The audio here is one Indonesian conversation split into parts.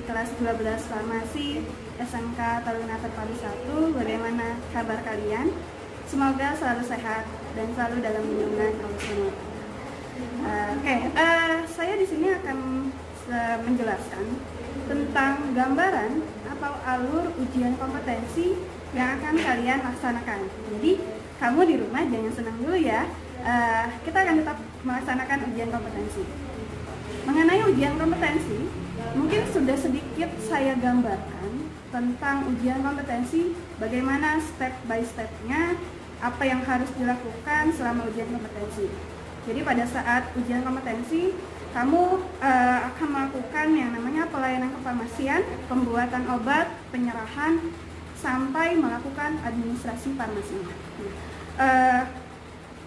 kelas 12 Farmasi SMK Taruna Terpadu 1. Bagaimana kabar kalian? Semoga selalu sehat dan selalu dalam lindungan Allah SWT. Saya di sini akan menjelaskan tentang gambaran atau alur ujian kompetensi yang akan kalian laksanakan. Jadi kamu di rumah jangan senang dulu ya. Kita akan tetap melaksanakan ujian kompetensi. Mengenai ujian kompetensi, mungkin sudah sedikit saya gambarkan tentang ujian kompetensi, bagaimana step by stepnya, apa yang harus dilakukan selama ujian kompetensi. Jadi pada saat ujian kompetensi, kamu akan melakukan yang namanya pelayanan kefarmasian, pembuatan obat, penyerahan, sampai melakukan administrasi farmasi.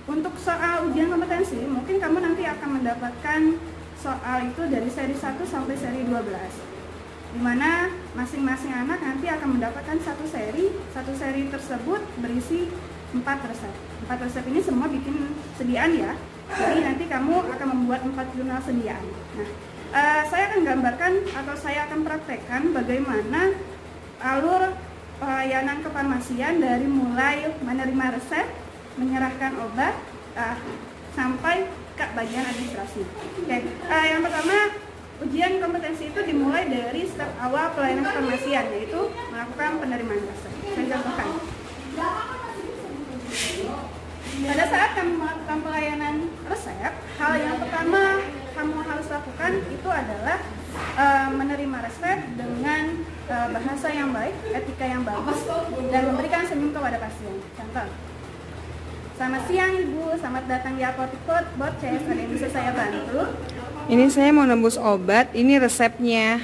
Untuk soal ujian kompetensi, mungkin kamu nanti akan mendapatkan soal itu dari seri 1 sampai seri 12, di mana masing-masing anak nanti akan mendapatkan satu seri tersebut berisi 4 resep. 4 resep ini semua bikin sediaan ya, jadi nanti kamu akan membuat 4 jurnal sediaan. Nah, saya akan gambarkan atau saya akan praktekkan bagaimana alur pelayanan kefarmasian dari mulai menerima resep, menyerahkan obat, sampai ke bagian administrasi. Yang pertama, ujian kompetensi itu dimulai dari step awal pelayanan kefarmasian, yaitu melakukan penerimaan resep. Saya contohkan. Pada saat kamu melakukan pelayanan resep, hal yang pertama kamu harus lakukan itu adalah menerima resep dengan bahasa yang baik, etika yang bagus, dan memberikan senyum kepada pasien. Contoh, selamat siang Ibu, selamat datang di Apotik Bot CS, ada yang bisa saya bantu? Ini saya mau nembus obat, ini resepnya.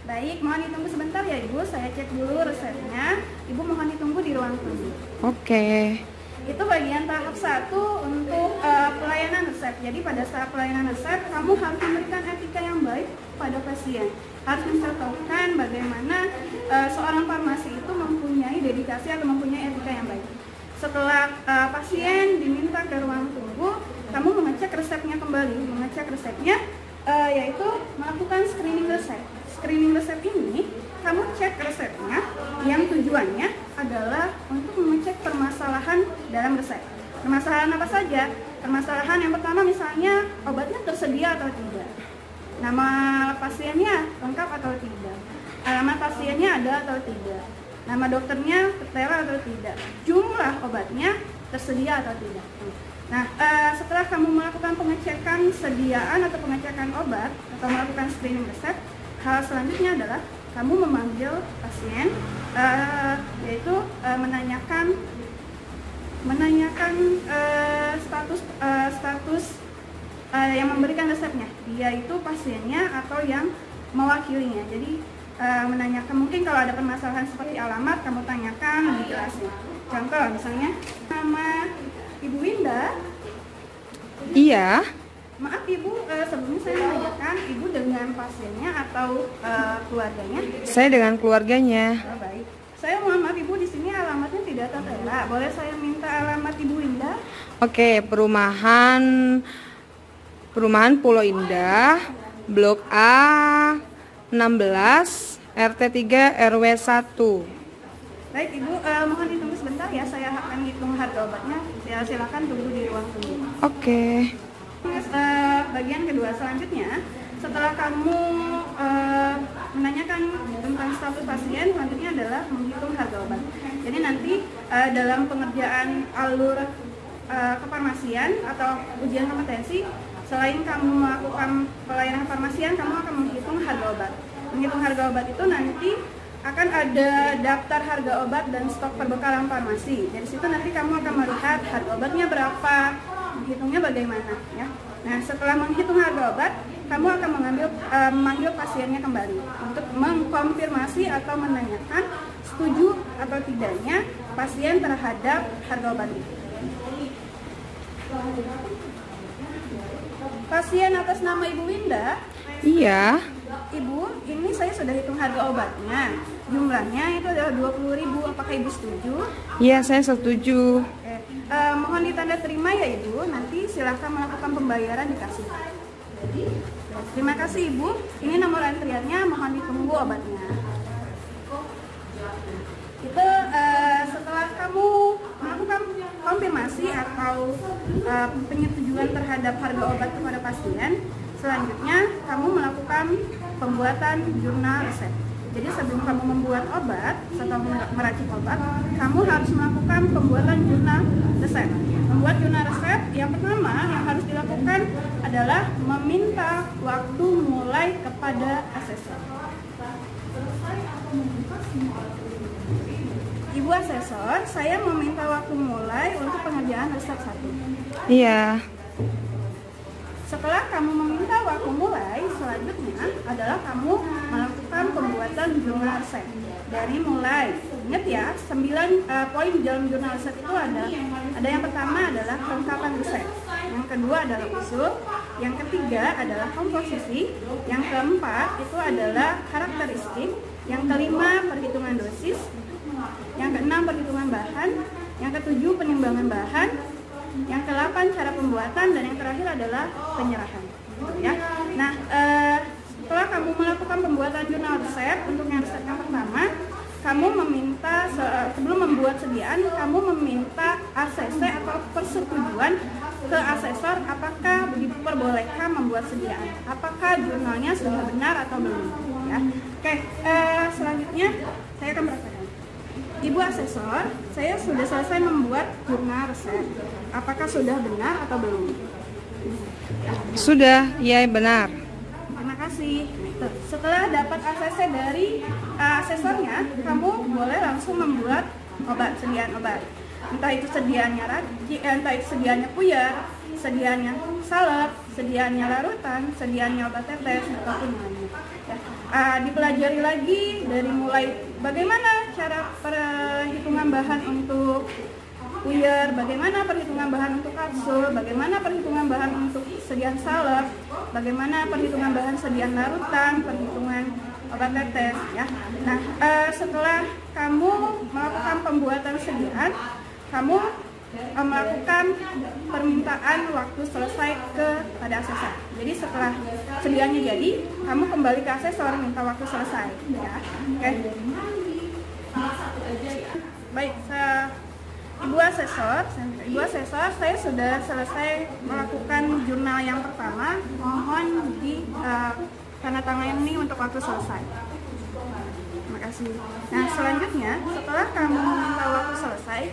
Baik, mohon ditunggu sebentar ya Ibu, saya cek dulu resepnya. Ibu mohon ditunggu di ruang tunggu. Oke. Itu bagian tahap 1 untuk pelayanan resep. Jadi pada saat pelayanan resep, kamu harus memberikan etika yang baik pada pasien. Harus mencontohkan bagaimana seorang farmasi itu mempunyai dedikasi atau mempunyai etika yang baik. Setelah pasien diminta ke ruang tunggu, kamu mengecek resepnya kembali. Mengecek resepnya yaitu melakukan screening resep. Screening resep ini, kamu cek resepnya yang tujuannya adalah untuk mengecek permasalahan dalam resep. Permasalahan apa saja? Permasalahan yang pertama misalnya obatnya tersedia atau tidak, nama pasiennya lengkap atau tidak, alamat pasiennya ada atau tidak, nama dokternya tertera atau tidak, jumlah obatnya tersedia atau tidak. Nah, setelah kamu melakukan pengecekan sediaan atau pengecekan obat atau melakukan screening resep, hal selanjutnya adalah kamu memanggil pasien, yaitu menanyakan status yang memberikan resepnya, dia itu pasiennya atau yang mewakilinya. Jadi menanyakan, mungkin kalau ada permasalahan seperti alamat, kamu tanyakan lebih jelasnya. Contoh misalnya, nama Ibu Winda. Iya. Maaf Ibu, sebelumnya saya menanyakan Ibu dengan pasiennya atau keluarganya? Saya dengan keluarganya. Oh, baik. Saya mohon maaf Ibu, di sini alamatnya tidak tertera. Boleh saya minta alamat Ibu Winda? Oke, perumahan Pulau Indah, Blok A 16, RT 3 RW 1. Baik Ibu, mohon ditunggu sebentar ya, saya akan hitung harga obatnya. Ya, silakan tunggu di ruang tunggu. Oke. Bagian kedua selanjutnya, setelah kamu menanyakan tentang status pasien, selanjutnya adalah menghitung harga obat. Jadi nanti dalam pengerjaan alur kefarmasian atau ujian kompetensi, selain kamu melakukan pelayanan farmasian, kamu akan menghitung harga obat. Menghitung harga obat itu nanti akan ada daftar harga obat dan stok perbekalan farmasi. Dari situ nanti kamu akan melihat harga obatnya berapa, menghitungnya bagaimana ya. Nah, setelah menghitung harga obat, kamu akan memanggil pasiennya kembali untuk mengkonfirmasi atau menanyakan setuju atau tidaknya pasien terhadap harga obat itu. Pasien atas nama Ibu Winda. Iya. Ibu, ini saya sudah hitung harga obatnya. Jumlahnya itu adalah 20.000. Apakah Ibu setuju? Iya, saya setuju. Mohon ditanda terima ya Ibu. Nanti silahkan melakukan pembayaran di kasir. Terima kasih Ibu. Ini nomor antriannya. Mohon ditunggu obatnya. Itu setelah kamu melakukan konfirmasi atau penyetujuan terhadap harga obat kepada pasien, selanjutnya kamu melakukan pembuatan jurnal resep. Jadi sebelum kamu membuat obat, setelah meracik obat, kamu harus melakukan pembuatan jurnal resep. Membuat jurnal resep, yang pertama yang harus dilakukan adalah meminta waktu mulai kepada asesor. Ibu asesor, saya meminta waktu mulai untuk pengerjaan resep 1. Iya. Setelah kamu meminta waktu mulai, selanjutnya adalah kamu melakukan pembuatan jurnal resep. Dari mulai, ingat ya, 9 poin di dalam jurnal resep itu ada yang pertama adalah kelengkapan resep, yang kedua adalah usul, yang ketiga adalah komposisi, yang keempat itu adalah karakteristik, yang kelima perhitungan dosis, yang keenam perhitungan bahan, yang ketujuh penimbangan bahan, yang ke-8 cara pembuatan, dan yang terakhir adalah penyerahan. Ya. Nah, setelah kamu melakukan pembuatan jurnal resep, untuk yang resep yang pertama, kamu meminta sebelum membuat sediaan, kamu meminta ACC atau persetujuan ke asesor apakah diperbolehkan membuat sediaan, apakah jurnalnya sudah benar atau belum. Ya. Oke, selanjutnya saya akan berkata. Ibu asesor, saya sudah selesai membuat jurnal resep. Apakah sudah benar atau belum? Sudah, ya benar. Terima kasih. Setelah dapat ACC dari asesornya, kamu boleh langsung membuat obat, sediaan obat. Entah itu sediaannya entah itu sediaannya puyer, sediaannya salep, sediaannya larutan, sediaannya obat tetes, ataupun lainnya. Ya. Dipelajari lagi dari mulai bagaimana cara perhitungan bahan untuk puyer, bagaimana perhitungan bahan untuk kapsul, bagaimana perhitungan bahan untuk sediaan salep, bagaimana perhitungan bahan sediaan larutan, perhitungan obat tetes. Ya. Nah, setelah kamu melakukan pembuatan sediaan, kamu melakukan permintaan waktu selesai kepada asesor. Jadi setelah sediaannya jadi, kamu kembali ke asesor minta waktu selesai. Ya, oke. Baik, Ibu asesor, saya sudah selesai melakukan jurnal yang pertama. Mohon di tanda tangan ini untuk waktu selesai. Terima kasih. Nah, selanjutnya setelah kamu minta waktu selesai,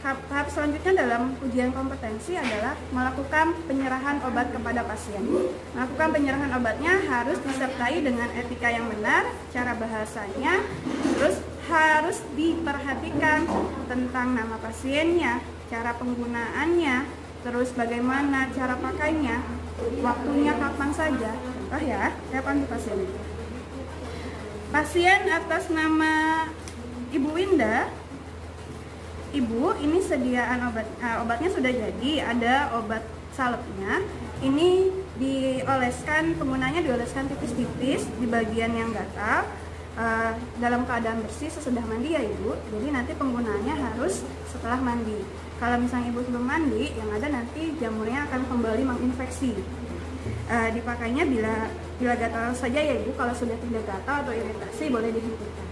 tahap selanjutnya dalam ujian kompetensi adalah melakukan penyerahan obat kepada pasien. Melakukan penyerahan obatnya harus disertai dengan etika yang benar, cara bahasanya, terus harus diperhatikan tentang nama pasiennya, cara penggunaannya, terus bagaimana cara pakainya, waktunya kapan saja. Oh ya, saya panggil pasien. Pasien atas nama Ibu Winda. Ibu, ini sediaan obatnya sudah jadi, ada obat salepnya. Ini dioleskan, penggunanya dioleskan tipis-tipis di bagian yang gatal, dalam keadaan bersih sesudah mandi ya Ibu. Jadi nanti penggunaannya harus setelah mandi. Kalau misalnya Ibu belum mandi, yang ada nanti jamurnya akan kembali menginfeksi. Dipakainya bila gatal saja ya Ibu. Kalau sudah tidak gatal atau iritasi boleh dihentikan.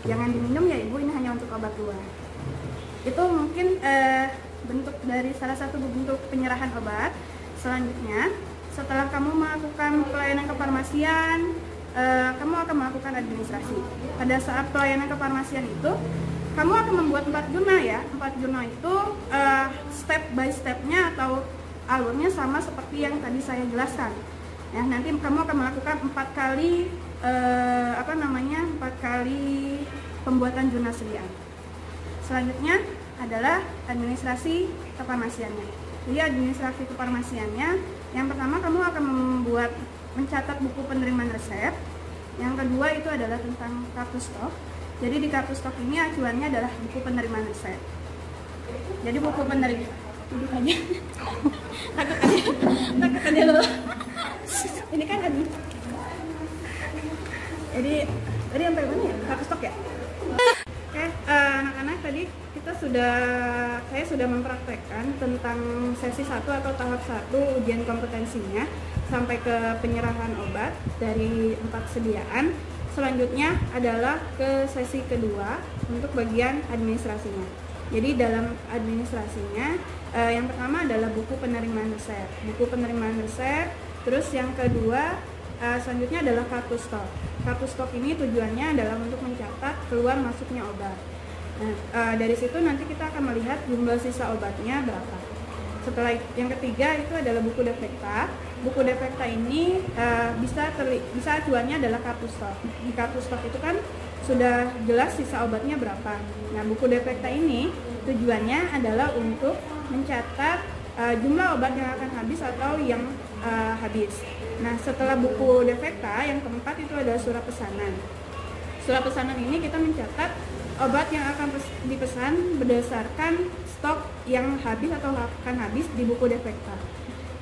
Jangan diminum ya Ibu, ini hanya untuk obat luar. Itu mungkin bentuk dari salah satu bentuk penyerahan obat. Selanjutnya, setelah kamu melakukan pelayanan kefarmasian, kamu akan melakukan administrasi. Pada saat pelayanan kefarmasian itu, kamu akan membuat 4 jurnal ya. 4 jurnal itu step by stepnya atau alurnya sama seperti yang tadi saya jelaskan. Ya, nanti kamu akan melakukan 4 kali 4 kali pembuatan jurnal sediaan. Selanjutnya adalah administrasi kefarmasiannya. Jadi administrasi kefarmasiannya, yang pertama kamu akan mencatat buku penerimaan resep. Yang kedua itu adalah tentang kartu stok. Jadi di kartu stok ini acuannya adalah buku penerimaan resep. Jadi buku penerimaan, duduk aja. takut aja loh. Ini kan ada. Jadi sampai mana ya? Kartu stok ya? Oke, anak-anak, tadi saya sudah mempraktekkan tentang sesi 1 atau tahap 1 ujian kompetensinya sampai ke penyerahan obat dari 4 sediaan. selanjutnya adalah ke sesi kedua untuk bagian administrasinya. Jadi dalam administrasinya yang pertama adalah buku penerimaan resep. Buku penerimaan resep, terus yang kedua selanjutnya adalah kartu stok. Kartu stok ini tujuannya adalah untuk mencatat keluar masuknya obat. Nah, dari situ nanti kita akan melihat jumlah sisa obatnya berapa. Setelah yang ketiga itu adalah buku defekta. Buku defekta ini bisa acuannya adalah kartu stok. Di kartu stok itu kan sudah jelas sisa obatnya berapa. Nah, buku defekta ini tujuannya adalah untuk mencatat jumlah obat yang akan habis atau yang habis. Nah, setelah buku defekta, yang keempat itu adalah surat pesanan. Surat pesanan ini kita mencatat obat yang akan dipesan berdasarkan stok yang habis atau akan habis di buku defekta.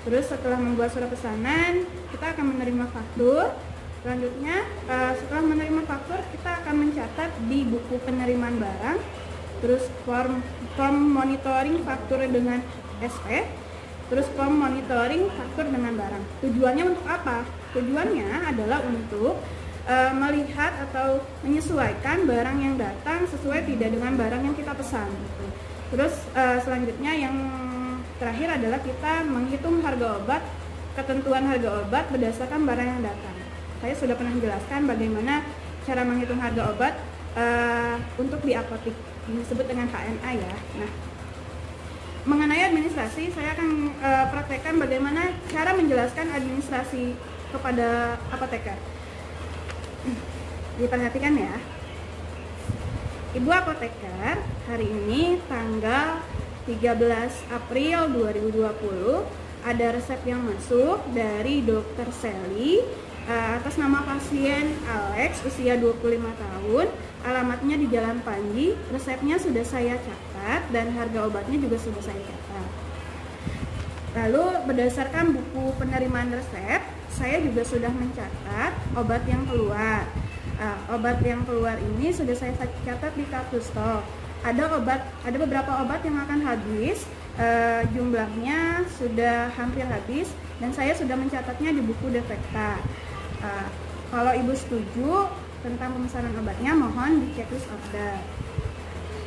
Terus setelah membuat surat pesanan, kita akan menerima faktur. Selanjutnya, setelah menerima faktur, kita akan mencatat di buku penerimaan barang. Terus form monitoring faktur dengan SP. Terus form monitoring faktur dengan barang. Tujuannya untuk apa? Tujuannya adalah untuk melihat atau menyesuaikan barang yang datang sesuai tidak dengan barang yang kita pesan. Terus selanjutnya yang terakhir adalah kita menghitung harga obat, ketentuan harga obat berdasarkan barang yang datang. Saya sudah pernah menjelaskan bagaimana cara menghitung harga obat untuk di apotik, disebut dengan HNA ya. Nah, mengenai administrasi, saya akan praktekkan bagaimana cara menjelaskan administrasi kepada apoteker. Diperhatikan ya. Ibu apoteker, hari ini tanggal 13 April 2020 ada resep yang masuk dari Dr. Sally atas nama pasien Alex, usia 25 tahun, alamatnya di Jalan Panji. Resepnya sudah saya catat dan harga obatnya juga sudah saya catat. Lalu berdasarkan buku penerimaan resep, saya juga sudah mencatat obat yang keluar. Obat yang keluar ini sudah saya catat di kartu stok. Ada beberapa obat yang akan habis, jumlahnya sudah hampir habis dan saya sudah mencatatnya di buku defekta. Kalau ibu setuju tentang pemesanan obatnya, mohon di checklist order.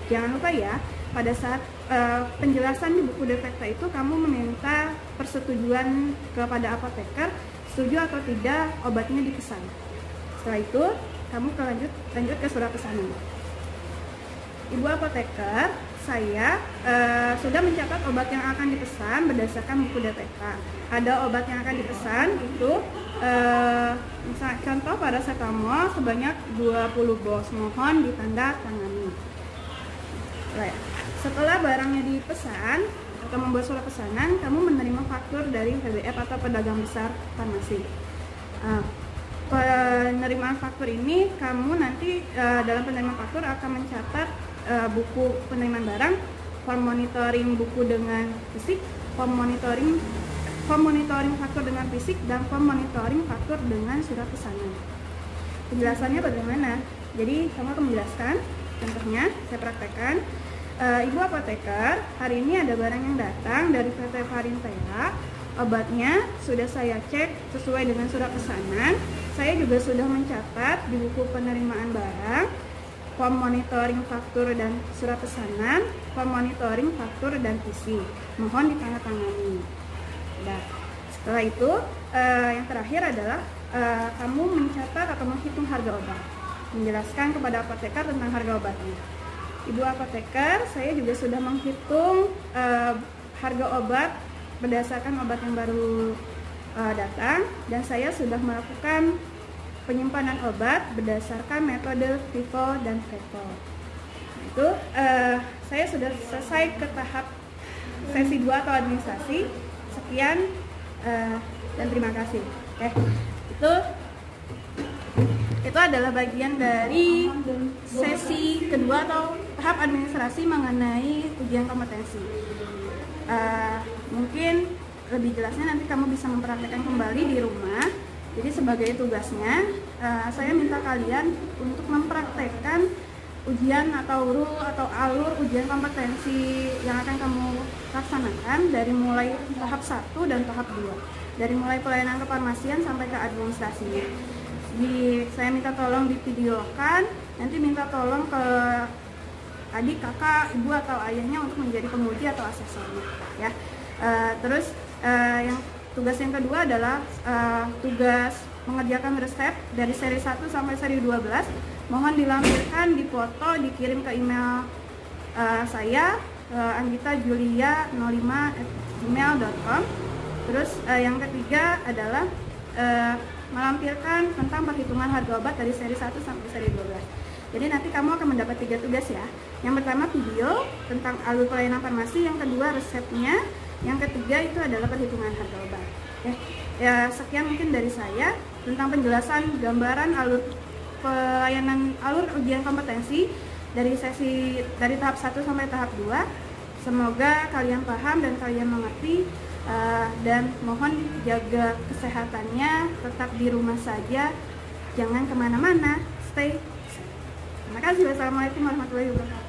Jangan lupa ya, pada saat penjelasan di buku defekta itu kamu meminta persetujuan kepada apoteker, setuju atau tidak obatnya dipesan. Setelah itu kamu lanjut ke surat pesanan. Ibu apoteker, saya sudah mencatat obat yang akan dipesan berdasarkan buku defekta. Ada obat yang akan dipesan itu misalnya contoh paracetamol sebanyak 20 box, mohon ditanda tangani. Setelah barangnya dipesan atau membuat surat pesanan, kamu menerima faktur dari PBF atau pedagang besar farmasi. Penerimaan faktur ini kamu nanti dalam penerimaan faktur akan mencatat buku penerimaan barang, form monitoring buku dengan fisik, form monitoring faktur dengan fisik, dan form monitoring faktur dengan surat pesanan. Penjelasannya bagaimana? Jadi kamu akan menjelaskan, contohnya saya praktekkan. Ibu apoteker, hari ini ada barang yang datang dari PT Farintea. Obatnya sudah saya cek sesuai dengan surat pesanan. Saya juga sudah mencatat di buku penerimaan barang, form monitoring faktur dan surat pesanan, form monitoring faktur dan visi. Mohon ditandatangani. Nah, setelah itu yang terakhir adalah kamu mencatat atau menghitung harga obat, menjelaskan kepada apoteker tentang harga obatnya. Ibu apoteker, saya juga sudah menghitung harga obat berdasarkan obat yang baru datang, dan saya sudah melakukan penyimpanan obat berdasarkan metode FIFO dan FEFO. Itu saya sudah selesai ke tahap sesi 2 atau administrasi. Sekian dan terima kasih. Itu adalah bagian dari sesi kedua atau tahap administrasi mengenai ujian kompetensi. Mungkin lebih jelasnya nanti kamu bisa mempraktekkan kembali di rumah. Jadi sebagai tugasnya, saya minta kalian untuk mempraktekkan ujian atau rule atau alur ujian kompetensi yang akan kamu laksanakan dari mulai tahap 1 dan tahap 2. Dari mulai pelayanan kefarmasian sampai ke administrasinya. saya minta tolong divideokan, nanti minta tolong ke adik, kakak, ibu atau ayahnya untuk menjadi penguji atau asesornya ya. Terus tugas yang kedua adalah tugas mengerjakan resep dari seri 1 sampai seri 12. Mohon dilampirkan, difoto, dikirim ke email saya anggitajulia05@gmail.com. Terus yang ketiga adalah melampirkan tentang perhitungan harga obat dari seri 1 sampai seri 12. Jadi nanti kamu akan mendapat 3 tugas ya. Yang pertama video tentang alur pelayanan farmasi, yang kedua resepnya, yang ketiga itu adalah perhitungan harga obat. Ya, sekian mungkin dari saya tentang penjelasan gambaran alur ujian kompetensi dari tahap 1 sampai tahap 2. Semoga kalian paham dan kalian mengerti, dan mohon jaga kesehatannya, tetap di rumah saja, jangan kemana-mana, stay safe. Terima kasih. Wassalamualaikum warahmatullahi wabarakatuh.